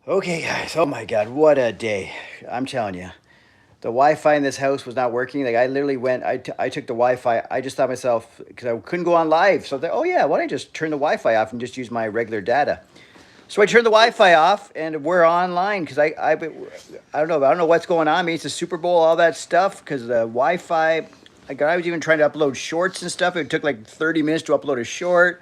Okay, guys. Oh my God, what a day! I'm telling you, the Wi-Fi in this house was not working. Like I literally went. I took the Wi-Fi. I just thought myself because I couldn't go on live. So I thought, oh yeah, why don't I just turn the Wi-Fi off and just use my regular data? So I turned the Wi-Fi off and we're online because I don't know what's going on. Maybe it's the Super Bowl, all that stuff. Because the Wi-Fi, like I was even trying to upload shorts and stuff. It took like 30 minutes to upload a short.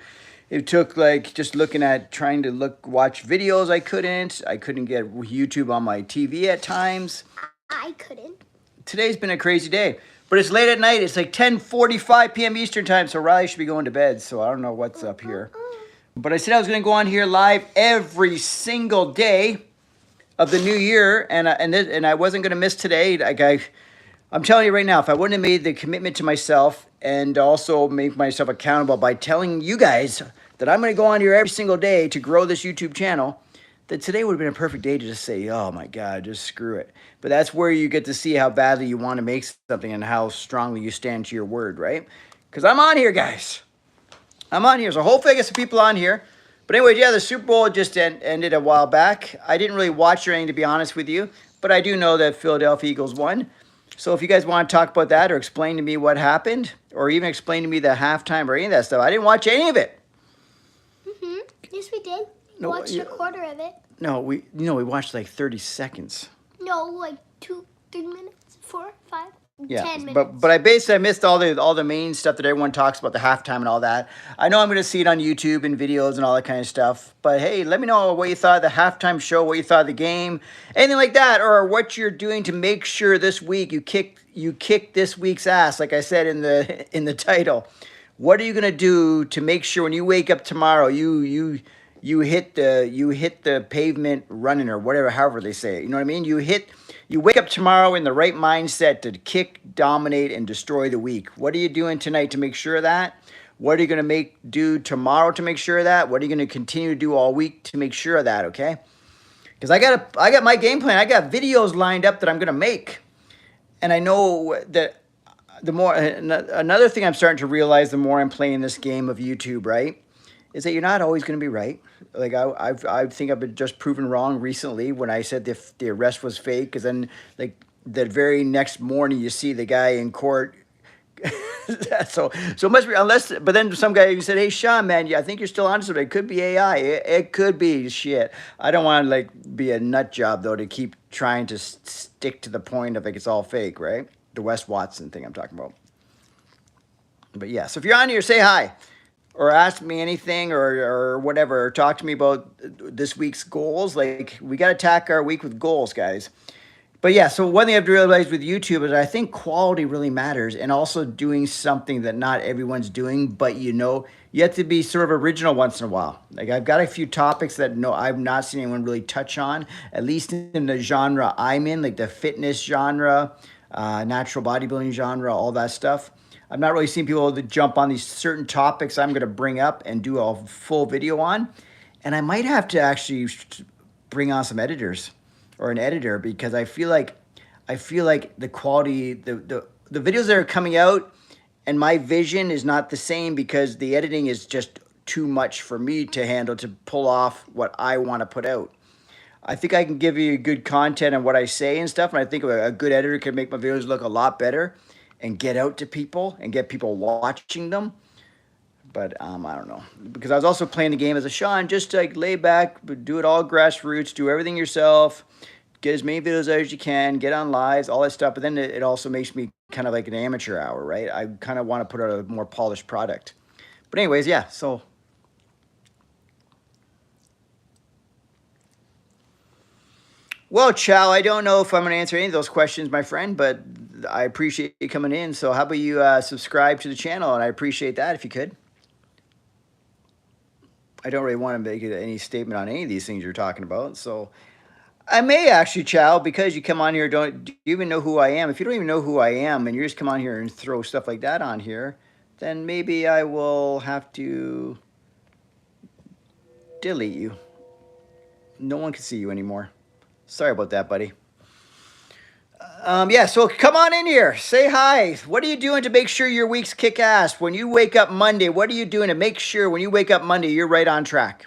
It took like just looking at trying to watch videos. I couldn't get YouTube on my TV at times. I couldn't. Today's been a crazy day, but it's late at night. It's like 10:45 p.m. Eastern time, so Riley should be going to bed. So I don't know what's up here. But I said I was going to go on here live every single day of the new year, and I wasn't going to miss today. I'm telling you right now, if I wouldn't have made the commitment to myself and also make myself accountable by telling you guys that I'm going to go on here every single day to grow this YouTube channel, that today would have been a perfect day to just say, oh my God, just screw it. But that's where you get to see how badly you want to make something and how strongly you stand to your word, right? Because I'm on here, guys. I'm on here. So hopefully I get some people on here. But anyway, yeah, the Super Bowl just ended a while back. I didn't really watch or anything, to be honest with you. But I do know that Philadelphia Eagles won. So if you guys want to talk about that or explain to me what happened, or even explain to me the halftime or any of that stuff, I didn't watch any of it. Yes, we did. No, Watched a quarter of it. No, we watched like 30 seconds. No, like 2, 3 minutes, 4, 5, Yeah, 10 minutes. but I missed all the main stuff that everyone talks about, the halftime and all that. I know I'm going to see it on YouTube and videos and all that kind of stuff. But hey, let me know what you thought of the halftime show, what you thought of the game, anything like that, or what you're doing to make sure this week you kick this week's ass, like I said in the title. What are you going to do to make sure when you wake up tomorrow you hit the pavement running, or whatever, however they say it. You know what I mean? You wake up tomorrow in the right mindset to kick, dominate, and destroy the week. What are you doing tonight to make sure of that? What are you going to do tomorrow to make sure of that? What are you going to continue to do all week to make sure of that, okay? Because I got my game plan. I got videos lined up that I'm going to make. And I know that another thing I'm starting to realize the more I'm playing this game of YouTube, right, is that you're not always going to be right. Like I think I've been just proven wrong recently when I said the arrest was fake, because then like the very next morning you see the guy in court. so it must be, unless, but then some guy even said, hey Shaun, man, I think you're still on something. It could be AI. It could be shit. I don't want to like be a nut job though to keep trying to stick to the point of like it's all fake, right? The Wes Watson thing I'm talking about. But yeah, so if you're on here, say hi. Or ask me anything, or whatever, or talk to me about this week's goals. Like, we got to attack our week with goals, guys. But yeah, so one thing I've realized with YouTube is I think quality really matters, and also doing something that not everyone's doing, but you have to be sort of original once in a while. Like, I've got a few topics that I've not seen anyone really touch on, at least in the genre I'm in, like the fitness genre, natural bodybuilding genre, all that stuff. I've not really seen people that jump on these certain topics I'm going to bring up and do a full video on. And I might have to actually bring on some editors or an editor, because I feel like the quality, the videos that are coming out and my vision is not the same, because the editing is just too much for me to handle to pull off what I want to put out. I think I can give you good content on what I say and stuff, and I think a good editor can make my videos look a lot better and get out to people and get people watching them. But I don't know, because I was also playing the game as a Shaun, just to like lay back, do it all grassroots, do everything yourself, get as many videos out as you can, get on lives, all that stuff. But then it also makes me kind of like an amateur hour, right? I kind of want to put out a more polished product. But anyways, yeah, so. Well, Chow, I don't know if I'm going to answer any of those questions, my friend, but I appreciate you coming in. So how about you subscribe to the channel, and I appreciate that if you could. I don't really want to make any statement on any of these things you're talking about. So I may actually, Chow, because you come on here, do you even know who I am? If you don't even know who I am and you just come on here and throw stuff like that on here, then maybe I will have to delete you. No one can see you anymore. Sorry about that, buddy. Yeah, so come on in here. Say hi. What are you doing to make sure your weeks kick ass? When you wake up Monday, what are you doing to make sure when you wake up Monday, you're right on track?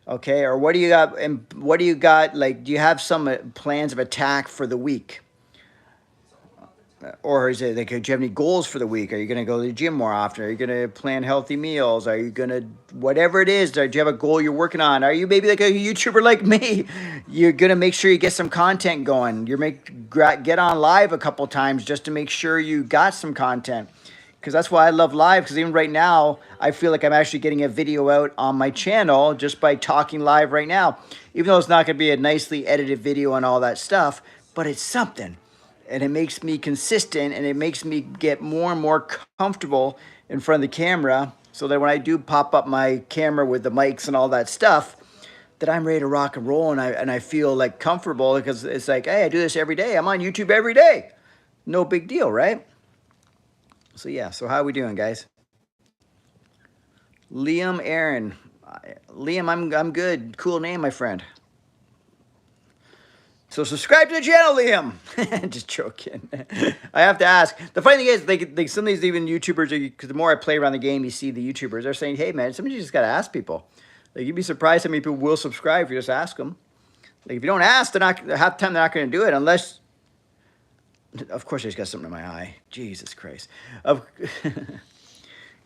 Okay, or what do you got? And what do you got? Like, do you have some plans of attack for the week? Or is it like, do you have any goals for the week? Are you going to go to the gym more often? Are you going to plan healthy meals? Are you going to, whatever it is, do you have a goal you're working on? Are you maybe like a YouTuber like me? You're going to make sure you get some content going. Get on live a couple times just to make sure you got some content. Because that's why I love live, because even right now, I feel like I'm actually getting a video out on my channel just by talking live right now. Even though it's not going to be a nicely edited video and all that stuff, but it's something. And it makes me consistent, and it makes me get more and more comfortable in front of the camera, so that when I do pop up my camera with the mics and all that stuff, that I'm ready to rock and roll, and I feel like comfortable, because it's like, hey, I do this every day. I'm on YouTube every day. No big deal, right? So yeah, so how are we doing, guys? Liam Aaron. Liam, I'm good. Cool name, my friend. So subscribe to the channel, Liam. Just joking. I have to ask. The funny thing is, like some of these even YouTubers, because the more I play around the game, you see the YouTubers, they're saying, hey, man, sometimes you just got to ask people. Like, you'd be surprised how many people will subscribe if you just ask them. Like, if you don't ask, half the time they're not going to do it unless, of course, I just got something in my eye. Jesus Christ.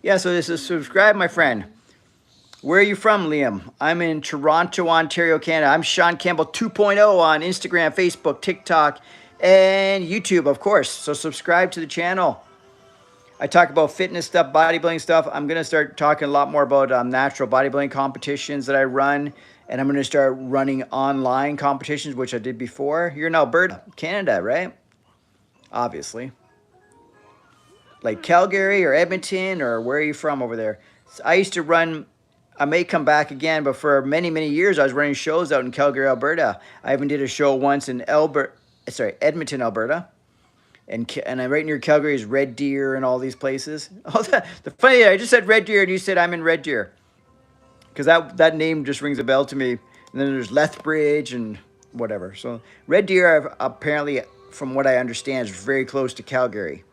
Yeah, so this is subscribe, my friend. Where are you from, Liam? I'm in Toronto, Ontario, Canada. I'm Shaun Campbell 2.0 on Instagram, Facebook, TikTok, and YouTube, of course. So subscribe to the channel. I talk about fitness stuff, bodybuilding stuff. I'm going to start talking a lot more about natural bodybuilding competitions that I run. And I'm going to start running online competitions, which I did before. You're in Alberta, Canada, right? Obviously. Like Calgary or Edmonton, or where are you from over there? So I used to run... I may come back again, but for many, many years, I was running shows out in Calgary, Alberta. I even did a show once in Edmonton, Alberta. And right near Calgary is Red Deer and all these places. Oh, the funny thing, I just said Red Deer, and you said I'm in Red Deer. Because that name just rings a bell to me. And then there's Lethbridge and whatever. So Red Deer, apparently, from what I understand, is very close to Calgary.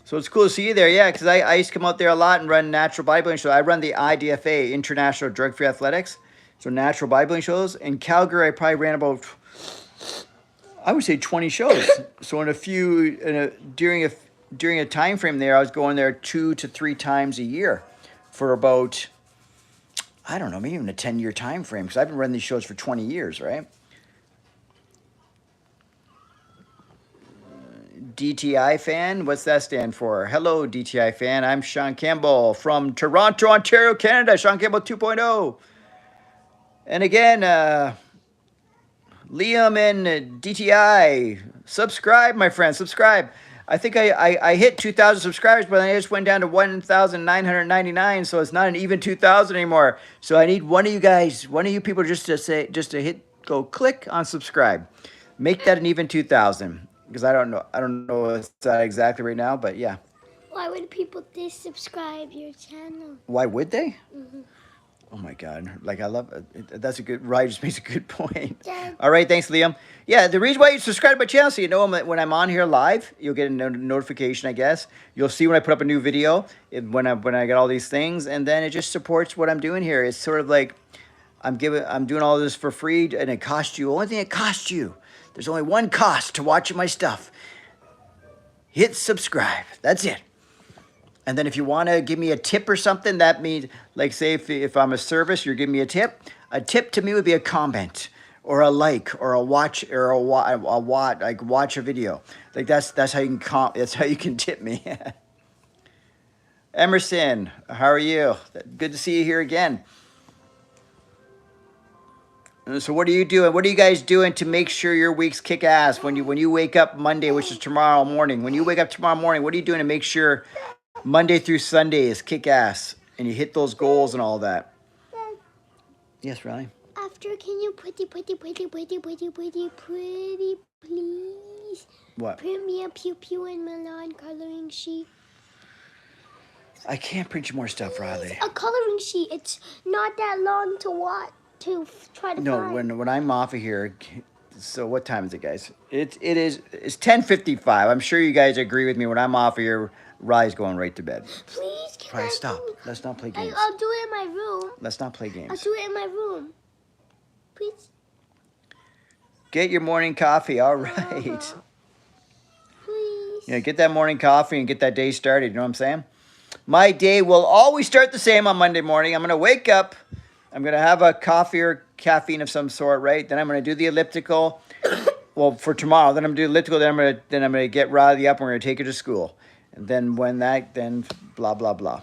So it's cool to see you there, yeah, because I used to come out there a lot and run natural bodybuilding shows. I run the IDFA, International Drug-Free Athletics, so natural bodybuilding shows. In Calgary, I probably ran about, I would say 20 shows. So during a time frame there, I was going there 2 to 3 times a year for about, I don't know, maybe even a 10-year time frame, because I've been running these shows for 20 years, right? DTI fan? What's that stand for? Hello, DTI fan. I'm Shaun Campbell from Toronto, Ontario, Canada. Shaun Campbell 2.0. And again, Liam and DTI, subscribe, my friend. Subscribe. I think I hit 2,000 subscribers, but I just went down to 1,999, so it's not an even 2,000 anymore. So I need one of you guys, one of you people, just to go click on subscribe. Make that an even 2,000. Because I don't know what's that exactly right now, but yeah. Why would people subscribe your channel? Why would they? Oh my God! Like, I love it. That's a good. Ryan just makes a good point. Yeah. All right, thanks, Liam. Yeah, the reason why you subscribe to my channel, so you know when I'm on here live, you'll get a notification. I guess you'll see when I put up a new video, when I get all these things, and then it just supports what I'm doing here. It's sort of like I'm doing all this for free, and it costs you. Only thing it costs you. There's only one cost to watching my stuff. Hit subscribe. That's it. And then if you want to give me a tip or something, that means, like, say if I'm a service, you're giving me a tip. A tip to me would be a comment or a like or a watch or like watch a video. Like that's how you can that's how you can tip me. Emerson, how are you? Good to see you here again. So what are you doing? What are you guys doing to make sure your weeks kick ass when you wake up Monday, which is tomorrow morning? When you wake up tomorrow morning, what are you doing to make sure Monday through Sunday is kick ass and you hit those goals and all that? Yes, Riley? After, can you pretty, please? What? Print me a pew and Milan coloring sheet. I can't print you more stuff, Riley. A coloring sheet. It's not that long to watch. To try to No, find. when I'm off of here, So what time is it, guys? It's 10:55. I'm sure you guys agree with me. When I'm off of here, Riley's going right to bed. Please, can Riley, I stop. do? Let's not play games. I'll do it in my room. Let's not play I'll games. do it in my room. Please. Get your morning coffee. All right. Please. Yeah, get that morning coffee and get that day started. You know what I'm saying? My day will always start the same on Monday morning. I'm going to wake up. I'm going to have a coffee or caffeine of some sort, right? Then I'm going to do the elliptical. Well, for tomorrow. Then I'm going to do elliptical. Then I'm going to get Riley up and we're going to take her to school. And then then blah, blah, blah.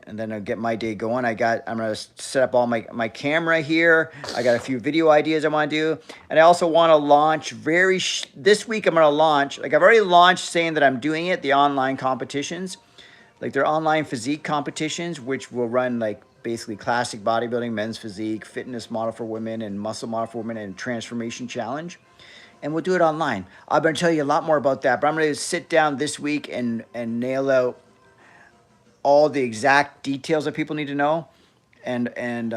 And then I'll get my day going. I'm going to set up all my camera here. I got a few video ideas I want to do. And I also want to launch this week I'm going to launch, like I've already launched saying that I'm doing it, the online competitions. Like they're online physique competitions, which will run like basically classic bodybuilding, men's physique, fitness model for women, and muscle model for women, and transformation challenge. And we'll do it online. I'm going to tell you a lot more about that, but I'm going to sit down this week and nail out all the exact details that people need to know, and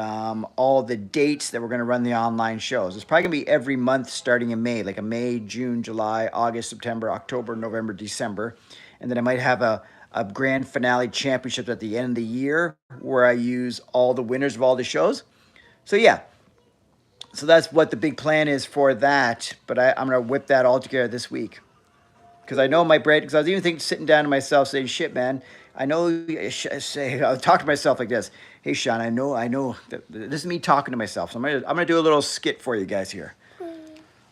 all the dates that we're going to run the online shows. It's probably going to be every month starting in May, like a May, June, July, August, September, October, November, December. And then I might have a grand finale championship at the end of the year where I use all the winners of all the shows. So yeah, so that's what the big plan is for that. But I'm going to whip that all together this week. Because I know my brain, because I was even sitting down to myself saying, shit, man, I know, I'll talk to myself like this. Hey, Shaun, I know, this is me talking to myself. So I'm gonna do a little skit for you guys here.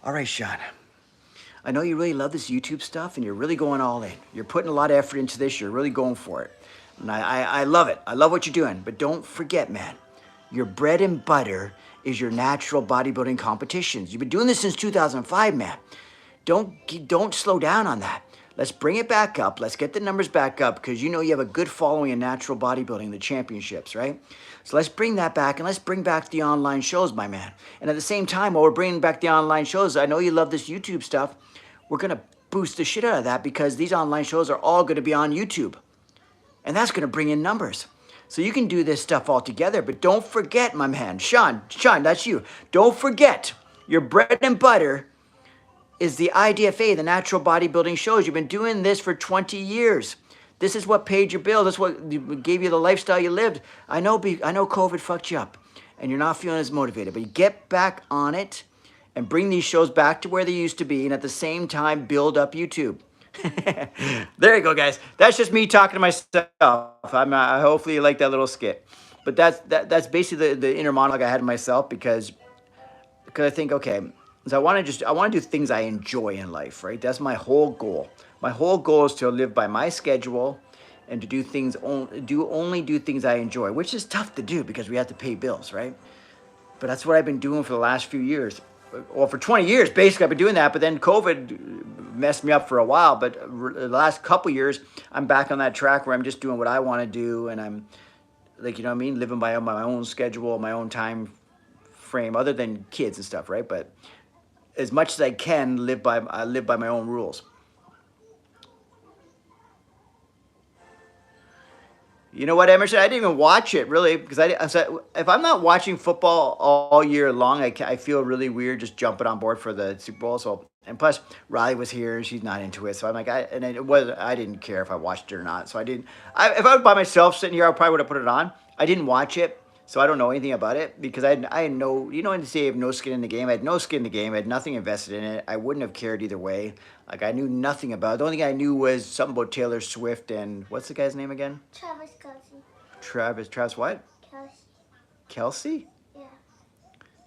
All right, Shaun, I know you really love this YouTube stuff and you're really going all in. You're putting a lot of effort into this. You're really going for it. And I love it. I love what you're doing. But don't forget, man, your bread and butter is your natural bodybuilding competitions. You've been doing this since 2005, man. Don't slow down on that. Let's bring it back up. Let's get the numbers back up because you know you have a good following in natural bodybuilding, the championships, right? So let's bring that back and let's bring back the online shows, my man. And at the same time, while we're bringing back the online shows, I know you love this YouTube stuff. We're going to boost the shit out of that because these online shows are all going to be on YouTube. And that's going to bring in numbers. So you can do this stuff all together. But don't forget, my man, Shaun, that's you. Don't forget your bread and butter is the IDFA, the natural bodybuilding shows. You've been doing this for 20 years. This is what paid your bill. This is what gave you the lifestyle you lived. I know COVID fucked you up and you're not feeling as motivated, but you get back on it and bring these shows back to where they used to be and at the same time build up YouTube. There you go, guys. That's just me talking to myself. Hopefully you like that little skit. But that's basically the inner monologue I had in myself because I think, okay, so I want to do things I enjoy in life, right? That's my whole goal. My whole goal is to live by my schedule and to do things I enjoy, which is tough to do because we have to pay bills, right? But that's what I've been doing for the last few years. Well, for 20 years, basically, I've been doing that. But then COVID messed me up for a while. But the last couple years, I'm back on that track where I'm just doing what I want to do. And I'm, like, you know what I mean? Living by my own schedule, my own time frame, other than kids and stuff, right? But as much as I can, I live by my own rules. You know what, Emerson? I didn't even watch it, really, because if I'm not watching football all year long, I feel really weird just jumping on board for the Super Bowl. So, and plus, Riley was here. She's not into it. So I'm like, I didn't care if I watched it or not. So I didn't. If I was by myself sitting here, I probably would have put it on. I didn't watch it. So I don't know anything about it because I had no, you know, when you say I have no skin in the game, I had no skin in the game. I had nothing invested in it. I wouldn't have cared either way. Like I knew nothing about it. The only thing I knew was something about Taylor Swift and what's the guy's name again? Travis Kelce. Travis what? Kelce? Yeah.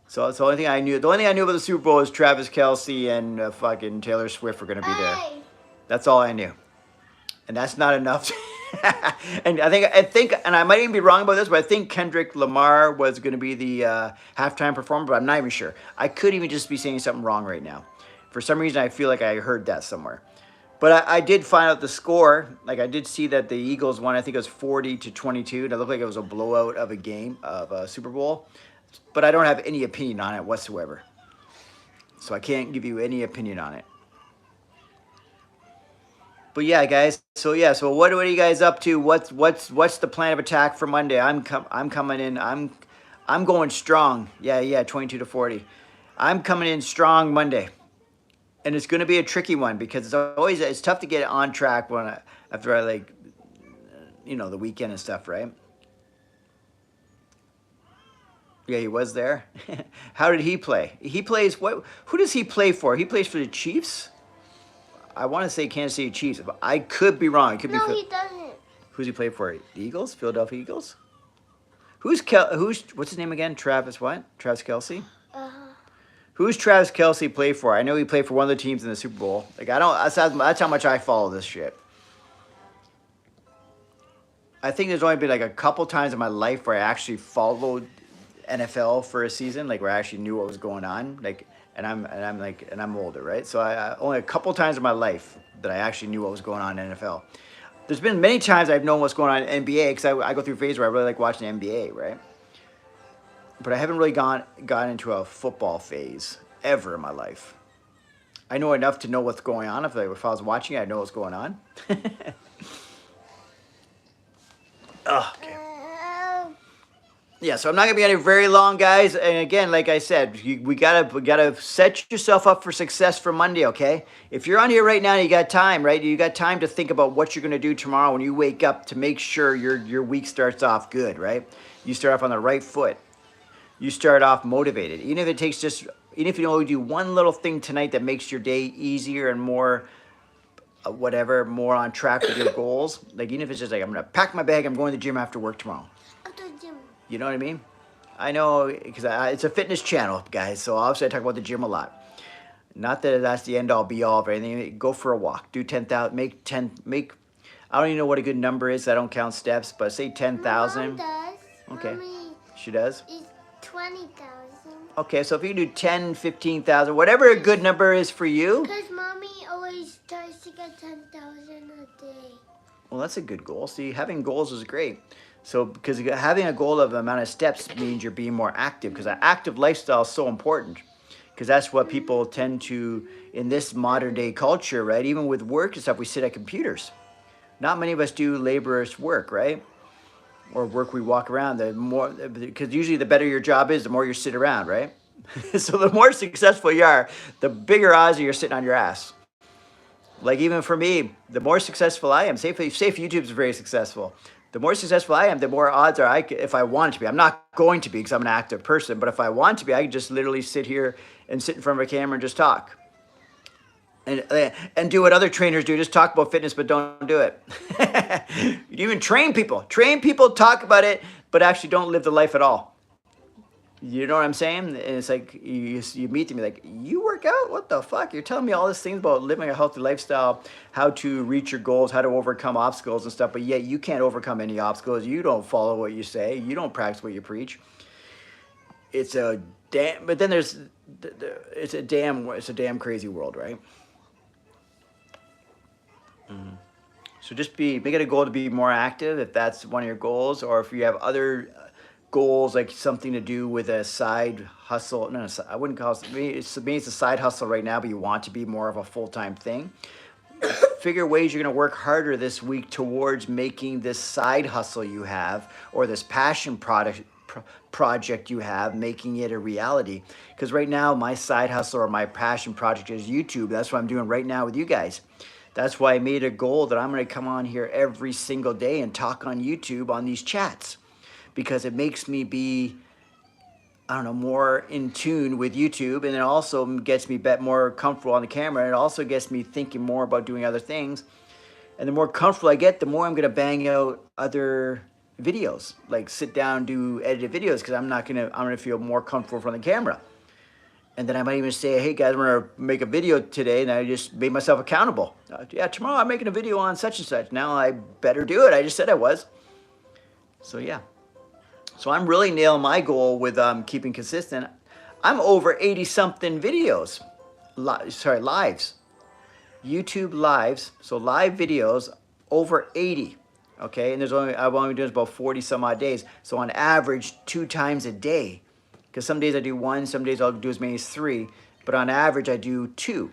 So that's the only thing I knew. The only thing I knew about the Super Bowl was Travis Kelce and fucking Taylor Swift were going to be there. That's all I knew. And that's not enough. And I think, and I might even be wrong about this, but I think Kendrick Lamar was going to be the halftime performer, but I'm not even sure. I could even just be saying something wrong right now. For some reason, I feel like I heard that somewhere. But I did find out the score. Like I did see that the Eagles won. I think it was 40-22. And it looked like it was a blowout of a game of a Super Bowl. But I don't have any opinion on it whatsoever. So I can't give you any opinion on it. But yeah, guys. So yeah. So what are you guys up to? What's the plan of attack for Monday? I'm coming in. I'm going strong. Yeah. 22-40. I'm coming in strong Monday. And it's going to be a tricky one because it's tough to get on track after I like, the weekend and stuff, right? Yeah, he was there. How did he play? He plays what? Who does he play for? He plays for the Chiefs. I want to say Kansas City Chiefs, but I could be wrong. It could No, be. he doesn't. Who's he play for? The Eagles? Philadelphia Eagles? Who's what's his name again? Travis what? Travis Kelce? Who's Travis Kelce play for? I know he played for one of the teams in the Super Bowl. Like I don't. That's how much I follow this shit. I think there's only been like a couple times in my life where I actually followed NFL for a season, like where I actually knew what was going on. Like, and I'm older, right? So I only a couple times in my life that I actually knew what was going on in NFL. There's been many times I've known what's going on in NBA because I go through a phase where I really like watching the NBA, right? But I haven't really gone into a football phase ever in my life. I know enough to know what's going on. If I was watching it, I know what's going on. Oh, okay. Yeah, so I'm not gonna be on it very long, guys. And again, like I said, we gotta set yourself up for success for Monday, okay? If you're on here right now, you got time, right? You got time to think about what you're gonna do tomorrow when you wake up to make sure your week starts off good, right? You start off on the right foot. You start off motivated. Even if you only do one little thing tonight that makes your day easier and more, more on track with your goals. Like even if it's just like I'm gonna pack my bag, I'm going to the gym after work tomorrow. You know what I mean? I know because it's a fitness channel, guys. So obviously I talk about the gym a lot. Not that that's the end all be all of anything. Go for a walk. Do 10,000. Make. I don't even know what a good number is. I don't count steps, but say 10,000. Mom does. Okay. Mommy, she does. it's 20,000. Okay, so if you do 10, 15,000, whatever a good number is for you. Because mommy always tries to get 10,000 a day. Well, that's a good goal. See, having goals is great. So, because having a goal of amount of steps means you're being more active. Because an active lifestyle is so important. Because that's what people tend to, in this modern day culture, right? Even with work and stuff, we sit at computers. Not many of us do laborious work, right? Or work we walk around. Because usually the better your job is, the more you sit around, right? So the more successful you are, the bigger odds are you're sitting on your ass. Like even for me, the more successful I am, say if YouTube is very successful, the more successful I am, the more odds are if I want to be. I'm not going to be because I'm an active person, but if I want to be, I can just literally sit here and sit in front of a camera and just talk. And do what other trainers do, just talk about fitness, but don't do it. You even train people. Train people, talk about it, but actually don't live the life at all. You know what I'm saying? And it's like you meet them, you're like, you work out? What the fuck? You're telling me all these things about living a healthy lifestyle, how to reach your goals, how to overcome obstacles and stuff, but yet you can't overcome any obstacles. You don't follow what you say. You don't practice what you preach. It's a damn crazy world, right? Mm-hmm. So just make it a goal to be more active if that's one of your goals, or if you have other goals like something to do with a side hustle. No, I wouldn't call it. Maybe it's a side hustle right now, but you want to be more of a full-time thing. Figure ways you're going to work harder this week towards making this side hustle you have, or this passion project you have, making it a reality. Because right now, my side hustle or my passion project is YouTube. That's what I'm doing right now with you guys. That's why I made a goal that I'm going to come on here every single day and talk on YouTube on these chats. Because it makes me be, I don't know, more in tune with YouTube, and it also gets me more comfortable on the camera, and it also gets me thinking more about doing other things. And the more comfortable I get, the more I'm gonna bang out other videos, like sit down, do edited videos, because I'm gonna feel more comfortable in front of the camera. And then I might even say, hey guys, I'm gonna make a video today, and I just made myself accountable. Yeah, tomorrow I'm making a video on such and such. Now I better do it. I just said I was. So yeah. So I'm really nailing my goal with keeping consistent. I'm over 80-something videos. Lives. YouTube lives. So live videos, over 80. Okay, and I've only been doing about 40 some odd days. So on average, 2 times a day. Because some days I do 1, some days I'll do as many as 3. But on average, I do 2.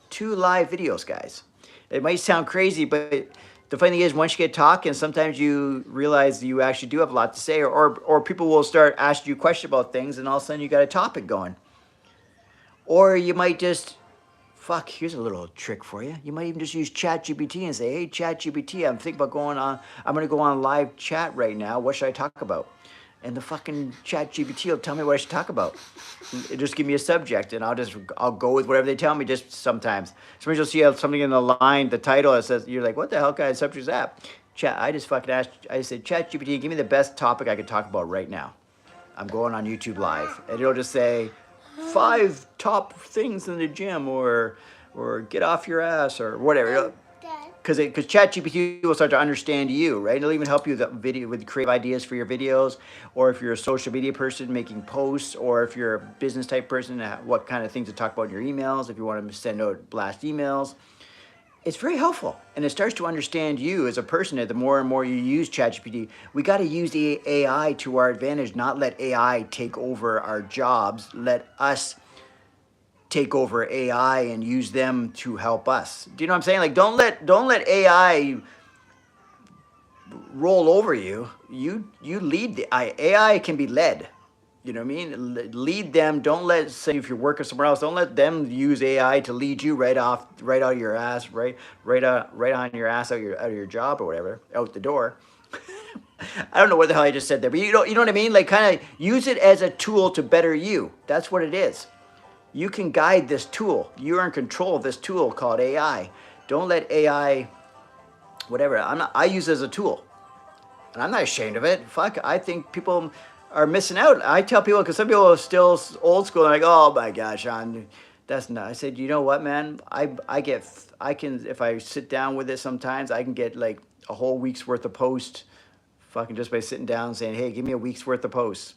2 live videos, guys. It might sound crazy, but the funny thing is, once you get talking, sometimes you realize you actually do have a lot to say, or people will start asking you questions about things, and all of a sudden you got a topic going. Or you might just fuck, here's a little trick for you. You might even just use ChatGPT and say, hey, ChatGPT, I'm thinking about I'm going to go on live chat right now. What should I talk about? And the fucking ChatGPT will tell me what I should talk about. Just give me a subject, and I'll go with whatever they tell me. Just sometimes you'll see something in the line, the title, that says, you're like, what the hell kind of subject is that? I just said, ChatGPT, give me the best topic I could talk about right now. I'm going on YouTube Live, and it'll just say 5 top things in the gym, or get off your ass, or whatever. Because ChatGPT will start to understand you, right? It'll even help you with creative ideas for your videos, or if you're a social media person making posts, or if you're a business type person, what kind of things to talk about in your emails, if you want to send out blast emails. It's very helpful, and it starts to understand you as a person. The more and more you use ChatGPT, we got to use the AI to our advantage, not let AI take over our jobs. Let us take over AI and use them to help us. Do you know what I'm saying? Like, don't let AI roll over you. You lead the AI can be led. You know what I mean? Lead them. Don't say if you're working somewhere else, don't let them use AI to lead you right out of your ass, right on your ass, out of your job or whatever, out the door. I don't know what the hell I just said there, but you know what I mean? Like, kind of use it as a tool to better you. That's what it is. You can guide this tool. You're in control of this tool called AI. Don't let AI, whatever. I use it as a tool, and I'm not ashamed of it. Fuck, I think people are missing out. I tell people, because some people are still old school, and like, oh my gosh, Shaun, that's not. I said, you know what, man? I can, if I sit down with it sometimes, I can get like a whole week's worth of posts, fucking just by sitting down and saying, hey, give me a week's worth of posts.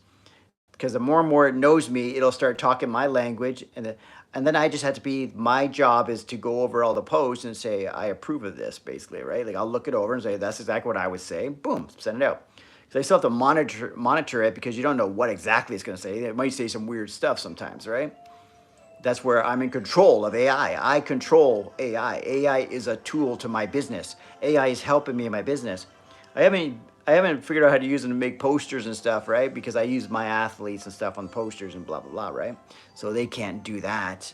Because the more and more it knows me, it'll start talking my language, and then I just have to be, my job is to go over all the posts and say, I approve of this, basically, right? Like, I'll look it over and say, that's exactly what I would say. Boom, send it out. Because I still have to monitor it, because you don't know what exactly it's going to say. It might say some weird stuff sometimes, right? That's where I'm in control of AI. I control AI. AI is a tool to my business. AI is helping me in my business. I haven't figured out how to use them to make posters and stuff, right? Because I use my athletes and stuff on posters and blah, blah, blah, right? So they can't do that.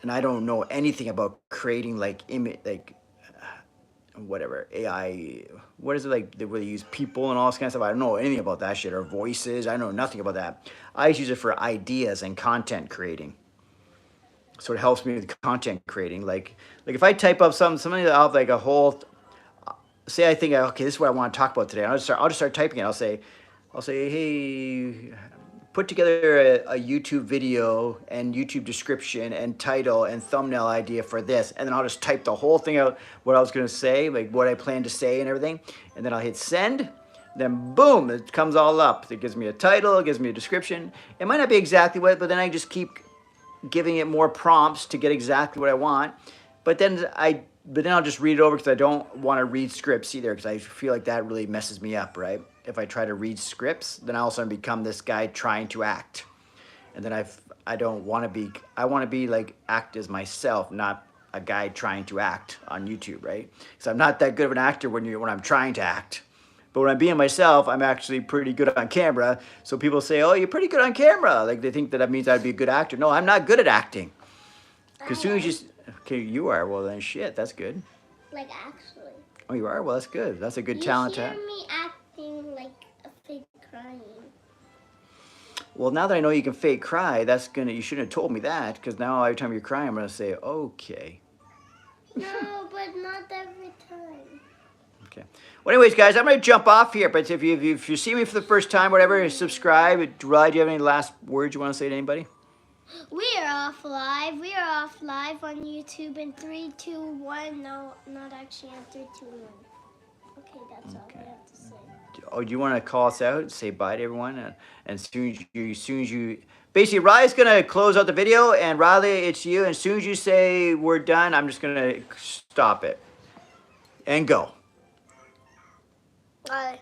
And I don't know anything about creating whatever, AI, what is it, like they really use people and all this kind of stuff? I don't know anything about that shit, or voices. I know nothing about that. I just use it for ideas and content creating. So it helps me with content creating. Like if I type up something I'll have like a whole, say I think, okay, this is what I want to talk about today. I'll just start typing it. I'll say, hey, put together a YouTube video and YouTube description and title and thumbnail idea for this. And then I'll just type the whole thing out, what I was going to say, like what I plan to say and everything. And then I'll hit send. Then boom, it comes all up. It gives me a title, it gives me a description. It might not be exactly what, but then I just keep giving it more prompts to get exactly what I want. But then I'll just read it over, because I don't want to read scripts either, because I feel like that really messes me up, right? If I try to read scripts, then I also become this guy trying to act. And then I don't want to be, I want to be like, act as myself, not a guy trying to act on YouTube, right? Because I'm not that good of an actor when I'm trying to act. But when I'm being myself, I'm actually pretty good on camera. So people say, oh, you're pretty good on camera. Like, they think that means I'd be a good actor. No, I'm not good at acting. Because as soon as you, okay, you are. Well, then shit, that's good. Like, actually. Oh, you are? Well, that's good. That's a good talent to have. You hear me acting like a fake crying. Well, now that I know you can fake cry, you shouldn't have told me that, because now every time you're crying, I'm going to say, okay. No, but not every time. Okay. Well, anyways, guys, I'm going to jump off here, but if you see me for the first time, whatever, subscribe. Rye, do you have any last words you want to say to anybody? We are off live. We are off live on YouTube in 3, 2, 1. No, not actually in 3, 2, 1. Okay, that's all I have to say. Oh, do you want to call us out? Say bye to everyone, and as soon as you basically, Riley's gonna close out the video, and Riley, it's you. And as soon as you say we're done, I'm just gonna stop it and go. Bye.